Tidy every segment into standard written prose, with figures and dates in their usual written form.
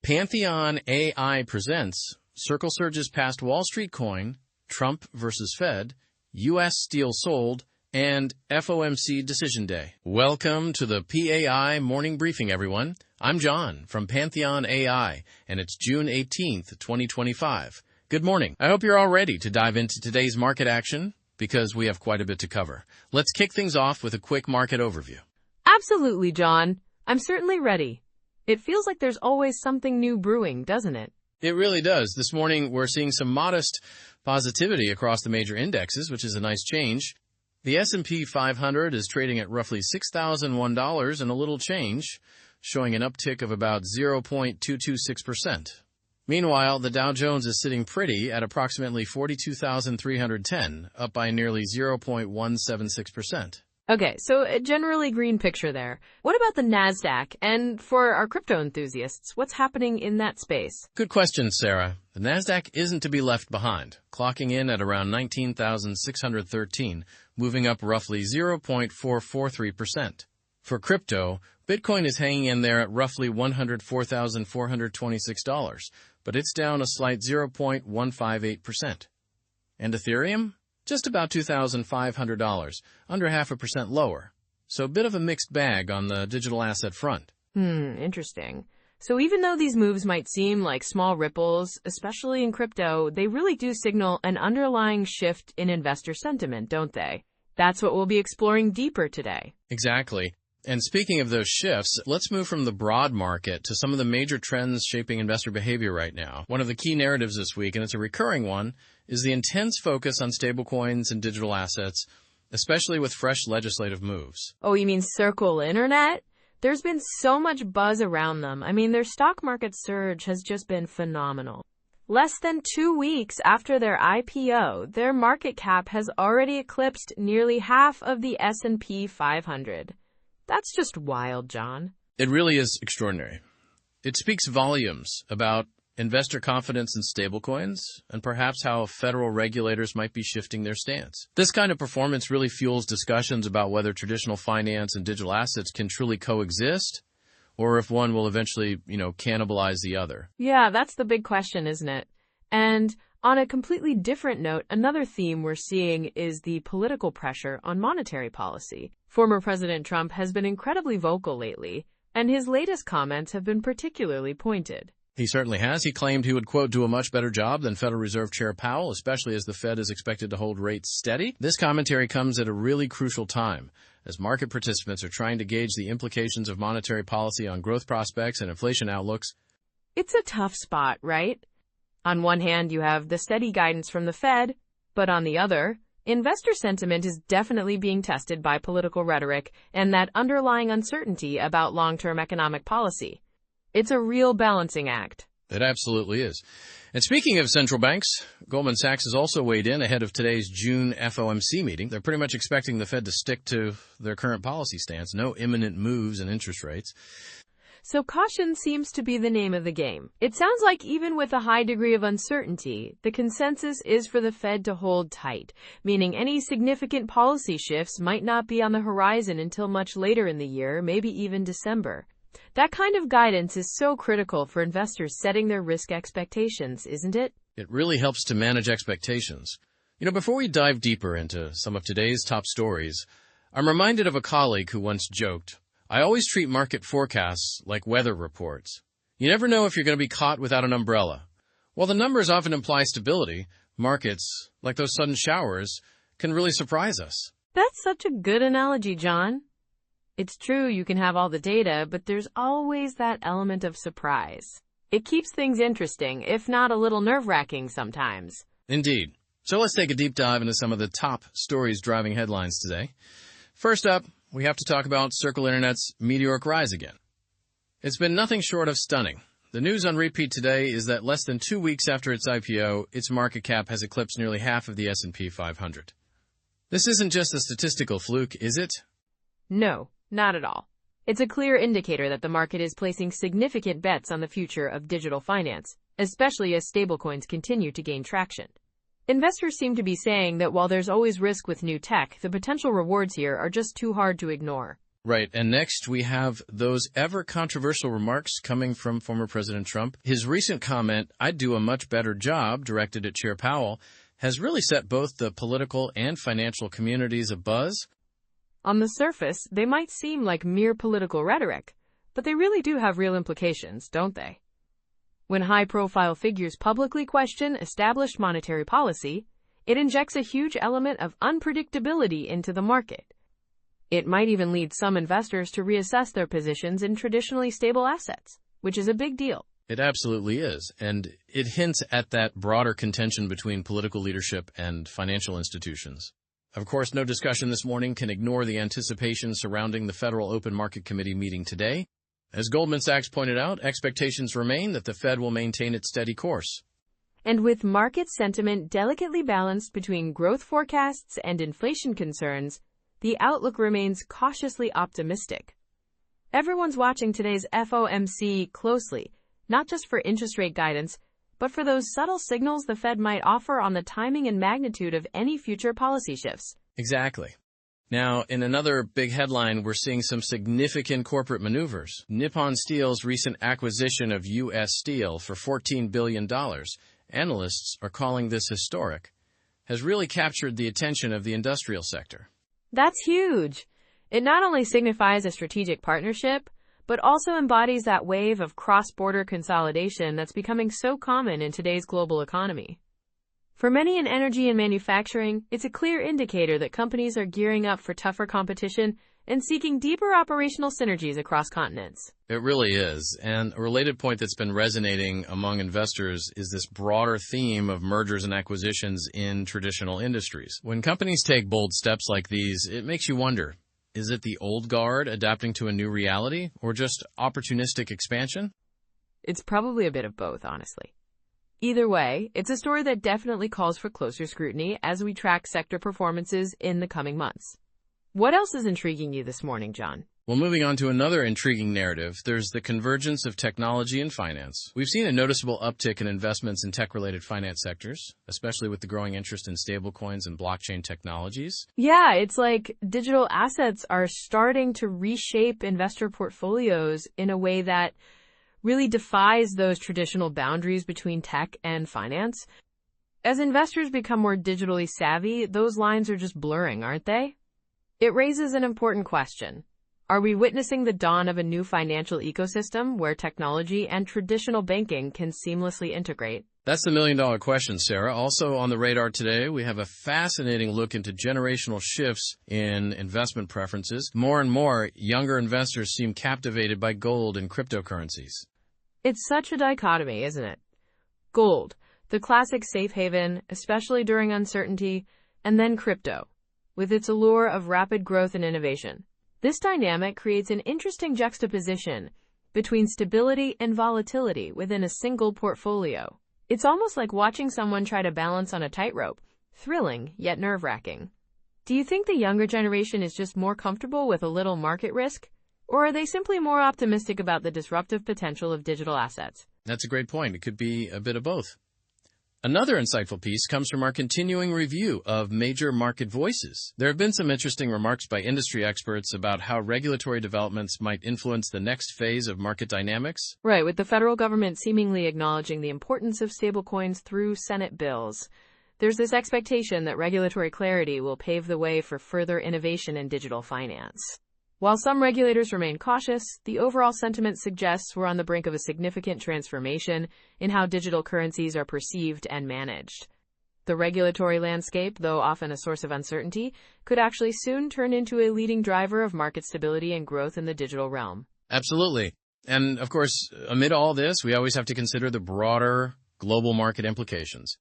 PantheonAI presents Circle Surges Past Wall Street Coin, Trump versus Fed, U.S. Steel Sold, and FOMC Decision Day. Welcome to the PAI Morning Briefing, everyone. I'm John from PantheonAI, and it's June 18th, 2025. Good morning. I hope you're all ready to dive into today's market action, because we have quite a bit to cover. Let's kick things off with a quick market overview. Absolutely, John. I'm certainly ready. It feels like there's always something new brewing, doesn't it? It really does. This morning, we're seeing some modest positivity across the major indexes, which is a nice change. The S&P 500 is trading at roughly $6,001 and a little change, showing an uptick of about 0.226%. Meanwhile, the Dow Jones is sitting pretty at approximately 42,310, up by nearly 0.176%. Okay, so a generally green picture there. What about the NASDAQ? And for our crypto enthusiasts, what's happening in that space? Good question, Sarah. The NASDAQ isn't to be left behind, clocking in at around 19,613, moving up roughly 0.443%. For crypto, Bitcoin is hanging in there at roughly $104,426, but it's down a slight 0.158%. And Ethereum? Just about $2,500, under 0.5% lower. So a bit of a mixed bag on the digital asset front. Interesting. So even though these moves might seem like small ripples, especially in crypto, they really do signal an underlying shift in investor sentiment, don't they? That's what we'll be exploring deeper today. Exactly. And speaking of those shifts, let's move from the broad market to some of the major trends shaping investor behavior right now. One of the key narratives this week, and it's a recurring one, is the intense focus on stablecoins and digital assets, especially with fresh legislative moves. Oh, you mean Circle Internet? There's been so much buzz around them. I mean, their stock market surge has just been phenomenal. Less than 2 weeks after their IPO, their market cap has already eclipsed nearly half of the S&P 500. That's just wild, John. It really is extraordinary. It speaks volumes about investor confidence in stablecoins and perhaps how federal regulators might be shifting their stance. This kind of performance really fuels discussions about whether traditional finance and digital assets can truly coexist, or if one will eventually, cannibalize the other. Yeah, that's the big question, isn't it? And on a completely different note, another theme we're seeing is the political pressure on monetary policy. Former President Trump has been incredibly vocal lately, and his latest comments have been particularly pointed. He certainly has. He claimed he would, quote, do a much better job than Federal Reserve Chair Powell, especially as the Fed is expected to hold rates steady. This commentary comes at a really crucial time, as market participants are trying to gauge the implications of monetary policy on growth prospects and inflation outlooks. It's a tough spot, right? On one hand, you have the steady guidance from the Fed, but on the other, investor sentiment is definitely being tested by political rhetoric and that underlying uncertainty about long-term economic policy. It's a real balancing act. It absolutely is. And speaking of central banks, Goldman Sachs has also weighed in ahead of today's June FOMC meeting. They're pretty much expecting the Fed to stick to their current policy stance, no imminent moves in interest rates. So caution seems to be the name of the game. It sounds like even with a high degree of uncertainty, the consensus is for the Fed to hold tight, meaning any significant policy shifts might not be on the horizon until much later in the year, maybe even December. That kind of guidance is so critical for investors setting their risk expectations, isn't it? It really helps to manage expectations. Before we dive deeper into some of today's top stories, I'm reminded of a colleague who once joked, I always treat market forecasts like weather reports. You never know if you're going to be caught without an umbrella. While the numbers often imply stability, markets, like those sudden showers, can really surprise us. That's such a good analogy, John. It's true you can have all the data, but there's always that element of surprise. It keeps things interesting, if not a little nerve-wracking sometimes. Indeed. So let's take a deep dive into some of the top stories driving headlines today. First up, we have to talk about Circle Internet's meteoric rise again. It's been nothing short of stunning. The news on repeat today is that less than 2 weeks after its IPO, its market cap has eclipsed nearly half of the S&P 500. This isn't just a statistical fluke, is it? No, not at all. It's a clear indicator that the market is placing significant bets on the future of digital finance, especially as stablecoins continue to gain traction. Investors seem to be saying that while there's always risk with new tech, the potential rewards here are just too hard to ignore. Right, and next we have those ever-controversial remarks coming from former President Trump. His recent comment, "I'd do a much better job," directed at Chair Powell, has really set both the political and financial communities abuzz. On the surface, they might seem like mere political rhetoric, but they really do have real implications, don't they? When high-profile figures publicly question established monetary policy, it injects a huge element of unpredictability into the market. It might even lead some investors to reassess their positions in traditionally stable assets, which is a big deal. It absolutely is, and it hints at that broader contention between political leadership and financial institutions. Of course, no discussion this morning can ignore the anticipation surrounding the Federal Open Market Committee meeting today. As Goldman Sachs pointed out, expectations remain that the Fed will maintain its steady course. And with market sentiment delicately balanced between growth forecasts and inflation concerns, the outlook remains cautiously optimistic. Everyone's watching today's FOMC closely, not just for interest rate guidance, but for those subtle signals the Fed might offer on the timing and magnitude of any future policy shifts. Exactly. Now, in another big headline, we're seeing some significant corporate maneuvers. Nippon Steel's recent acquisition of U.S. Steel for $14 billion, analysts are calling this historic, has really captured the attention of the industrial sector. That's huge. It not only signifies a strategic partnership, but also embodies that wave of cross-border consolidation that's becoming so common in today's global economy. For many in energy and manufacturing, it's a clear indicator that companies are gearing up for tougher competition and seeking deeper operational synergies across continents. It really is. And a related point that's been resonating among investors is this broader theme of mergers and acquisitions in traditional industries. When companies take bold steps like these, it makes you wonder, is it the old guard adapting to a new reality, or just opportunistic expansion? It's probably a bit of both, honestly. Either way, it's a story that definitely calls for closer scrutiny as we track sector performances in the coming months. What else is intriguing you this morning, John? Well, moving on to another intriguing narrative, there's the convergence of technology and finance. We've seen a noticeable uptick in investments in tech-related finance sectors, especially with the growing interest in stablecoins and blockchain technologies. Yeah, it's like digital assets are starting to reshape investor portfolios in a way that really defies those traditional boundaries between tech and finance. As investors become more digitally savvy, those lines are just blurring, aren't they? It raises an important question. Are we witnessing the dawn of a new financial ecosystem where technology and traditional banking can seamlessly integrate? That's the million-dollar question, Sarah. Also on the radar today, we have a fascinating look into generational shifts in investment preferences. More and more, younger investors seem captivated by gold and cryptocurrencies. It's such a dichotomy, isn't it? Gold, the classic safe haven, especially during uncertainty, and then crypto, with its allure of rapid growth and innovation. This dynamic creates an interesting juxtaposition between stability and volatility within a single portfolio. It's almost like watching someone try to balance on a tightrope, thrilling yet nerve-wracking. Do you think the younger generation is just more comfortable with a little market risk, or are they simply more optimistic about the disruptive potential of digital assets? That's a great point. It could be a bit of both. Another insightful piece comes from our continuing review of major market voices. There have been some interesting remarks by industry experts about how regulatory developments might influence the next phase of market dynamics. Right, with the federal government seemingly acknowledging the importance of stablecoins through Senate bills. There's this expectation that regulatory clarity will pave the way for further innovation in digital finance. While some regulators remain cautious, the overall sentiment suggests we're on the brink of a significant transformation in how digital currencies are perceived and managed. The regulatory landscape, though often a source of uncertainty, could actually soon turn into a leading driver of market stability and growth in the digital realm. Absolutely. And of course, amid all this, we always have to consider the broader global market implications.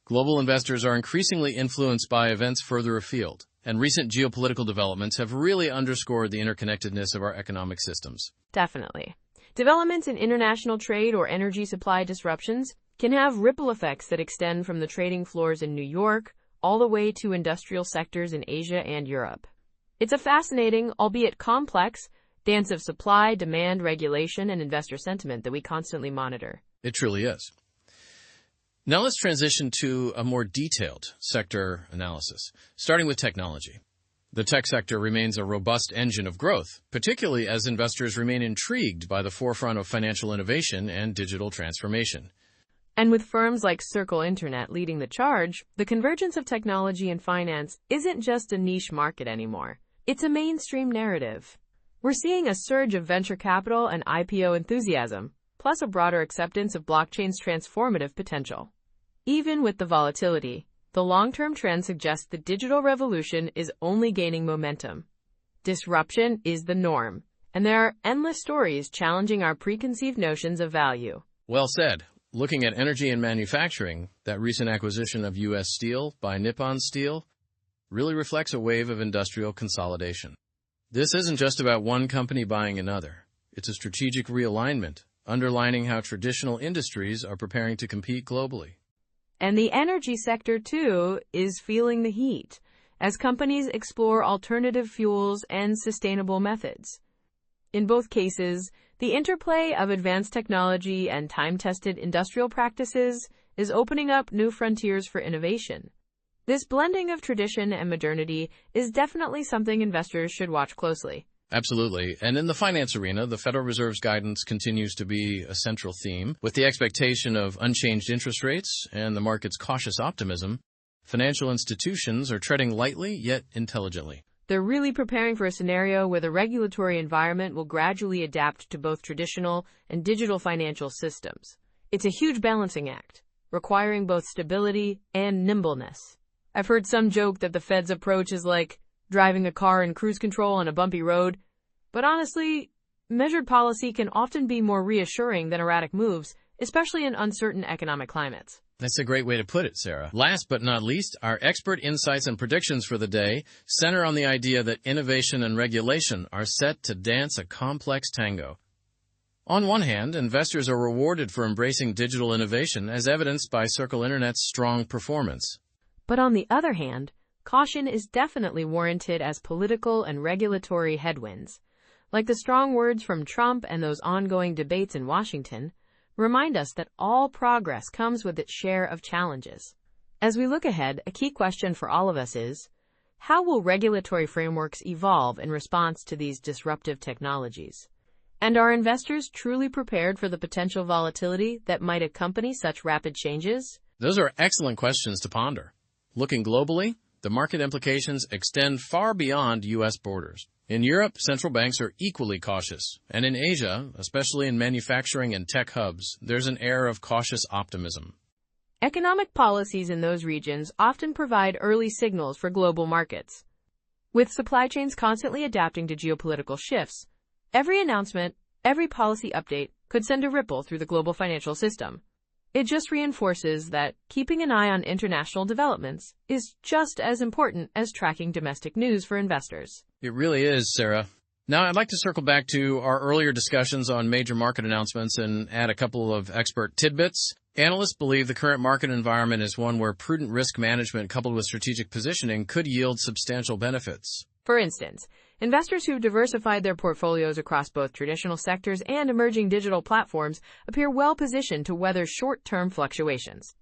Global investors are increasingly influenced by events further afield, and recent geopolitical developments have really underscored the interconnectedness of our economic systems. Definitely. Developments in international trade or energy supply disruptions can have ripple effects that extend from the trading floors in New York all the way to industrial sectors in Asia and Europe. It's a fascinating, albeit complex, dance of supply, demand, regulation, and investor sentiment that we constantly monitor. It truly is. Now let's transition to a more detailed sector analysis, starting with technology. The tech sector remains a robust engine of growth, particularly as investors remain intrigued by the forefront of financial innovation and digital transformation. And with firms like Circle Internet leading the charge, the convergence of technology and finance isn't just a niche market anymore. It's a mainstream narrative. We're seeing a surge of venture capital and IPO enthusiasm, plus a broader acceptance of blockchain's transformative potential. Even with the volatility, the long-term trend suggests the digital revolution is only gaining momentum. Disruption is the norm, and there are endless stories challenging our preconceived notions of value. Well said. Looking at energy and manufacturing, that recent acquisition of U.S. Steel by Nippon Steel really reflects a wave of industrial consolidation. This isn't just about one company buying another. It's a strategic realignment, underlining how traditional industries are preparing to compete globally. And the energy sector, too, is feeling the heat as companies explore alternative fuels and sustainable methods. In both cases, the interplay of advanced technology and time-tested industrial practices is opening up new frontiers for innovation. This blending of tradition and modernity is definitely something investors should watch closely. Absolutely. And in the finance arena, the Federal Reserve's guidance continues to be a central theme. With the expectation of unchanged interest rates and the market's cautious optimism, financial institutions are treading lightly yet intelligently. They're really preparing for a scenario where the regulatory environment will gradually adapt to both traditional and digital financial systems. It's a huge balancing act, requiring both stability and nimbleness. I've heard some joke that the Fed's approach is like driving a car in cruise control on a bumpy road, but honestly, measured policy can often be more reassuring than erratic moves, especially in uncertain economic climates. That's a great way to put it, Sarah. Last but not least, our expert insights and predictions for the day center on the idea that innovation and regulation are set to dance a complex tango. On one hand, investors are rewarded for embracing digital innovation as evidenced by Circle Internet's strong performance. But on the other hand, caution is definitely warranted as political and regulatory headwinds, like the strong words from Trump and those ongoing debates in Washington, remind us that all progress comes with its share of challenges. As we look ahead, a key question for all of us is, how will regulatory frameworks evolve in response to these disruptive technologies? And are investors truly prepared for the potential volatility that might accompany such rapid changes? Those are excellent questions to ponder. Looking globally, the market implications extend far beyond U.S. borders. In Europe, central banks are equally cautious, and in Asia, especially in manufacturing and tech hubs, there's an air of cautious optimism. Economic policies in those regions often provide early signals for global markets. With supply chains constantly adapting to geopolitical shifts, every announcement, every policy update could send a ripple through the global financial system. It just reinforces that keeping an eye on international developments is just as important as tracking domestic news for investors. It really is, Sarah. Now, I'd like to circle back to our earlier discussions on major market announcements and add a couple of expert tidbits. Analysts believe the current market environment is one where prudent risk management coupled with strategic positioning could yield substantial benefits. For instance, investors who've diversified their portfolios across both traditional sectors and emerging digital platforms appear well positioned to weather short-term fluctuations.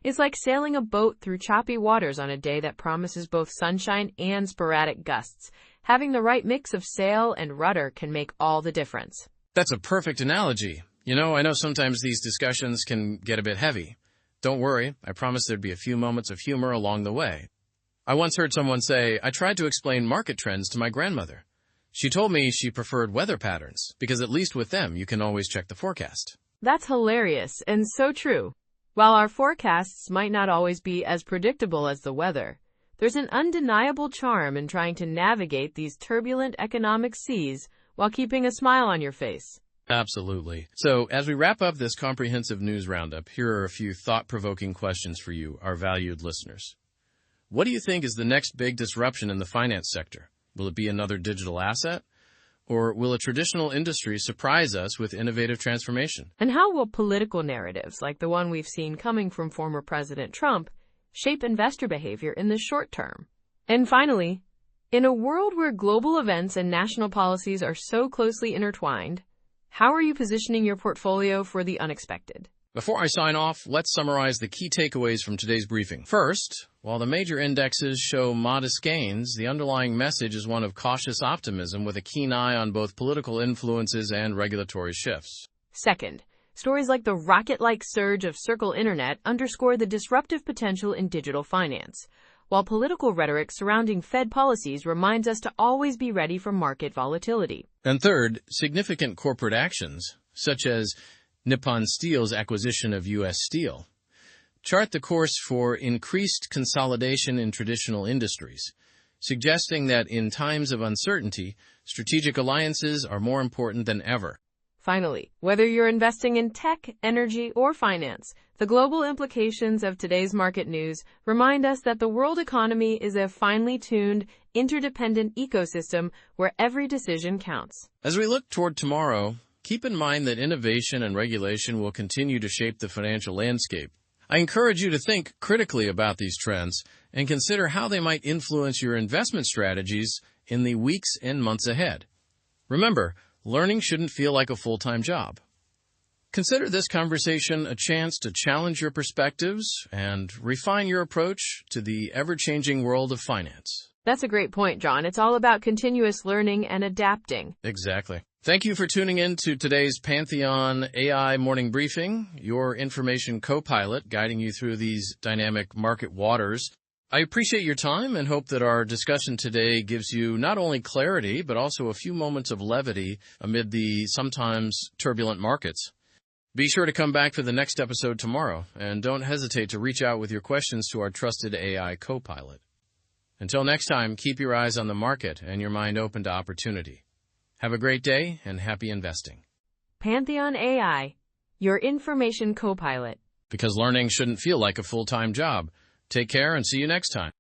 It's like sailing a boat through choppy waters on a day that promises both sunshine and sporadic gusts. Having the right mix of sail and rudder can make all the difference. That's a perfect analogy. I know sometimes these discussions can get a bit heavy. Don't worry, I promise there'd be a few moments of humor along the way. I once heard someone say, I tried to explain market trends to my grandmother. She told me she preferred weather patterns, because at least with them you can always check the forecast. That's hilarious and so true. While our forecasts might not always be as predictable as the weather, there's an undeniable charm in trying to navigate these turbulent economic seas while keeping a smile on your face. Absolutely. So, as we wrap up this comprehensive news roundup, here are a few thought-provoking questions for you, our valued listeners. What do you think is the next big disruption in the finance sector? Will it be another digital asset? Or will a traditional industry surprise us with innovative transformation? And how will political narratives, like the one we've seen coming from former President Trump, shape investor behavior in the short term? And finally, in a world where global events and national policies are so closely intertwined, how are you positioning your portfolio for the unexpected? Before I sign off, let's summarize the key takeaways from today's briefing. First, While the major indexes show modest gains, the underlying message is one of cautious optimism with a keen eye on both political influences and regulatory shifts. Second, stories like the rocket-like surge of Circle Internet underscore the disruptive potential in digital finance, while political rhetoric surrounding Fed policies reminds us to always be ready for market volatility. And third, significant corporate actions, such as Nippon Steel's acquisition of U.S. Steel, chart the course for increased consolidation in traditional industries, suggesting that in times of uncertainty, strategic alliances are more important than ever. Finally, whether you're investing in tech, energy, or finance, the global implications of today's market news remind us that the world economy is a finely tuned, interdependent ecosystem where every decision counts. As we look toward tomorrow, keep in mind that innovation and regulation will continue to shape the financial landscape. I encourage you to think critically about these trends and consider how they might influence your investment strategies in the weeks and months ahead. Remember, learning shouldn't feel like a full-time job. Consider this conversation a chance to challenge your perspectives and refine your approach to the ever-changing world of finance. That's a great point, John. It's all about continuous learning and adapting. Exactly. Thank you for tuning in to today's PantheonAI Morning Briefing, your information co-pilot guiding you through these dynamic market waters. I appreciate your time and hope that our discussion today gives you not only clarity, but also a few moments of levity amid the sometimes turbulent markets. Be sure to come back for the next episode tomorrow, and don't hesitate to reach out with your questions to our trusted AI co-pilot. Until next time, keep your eyes on the market and your mind open to opportunity. Have a great day and happy investing. Pantheon AI, your information co-pilot. Because learning shouldn't feel like a full-time job. Take care and see you next time.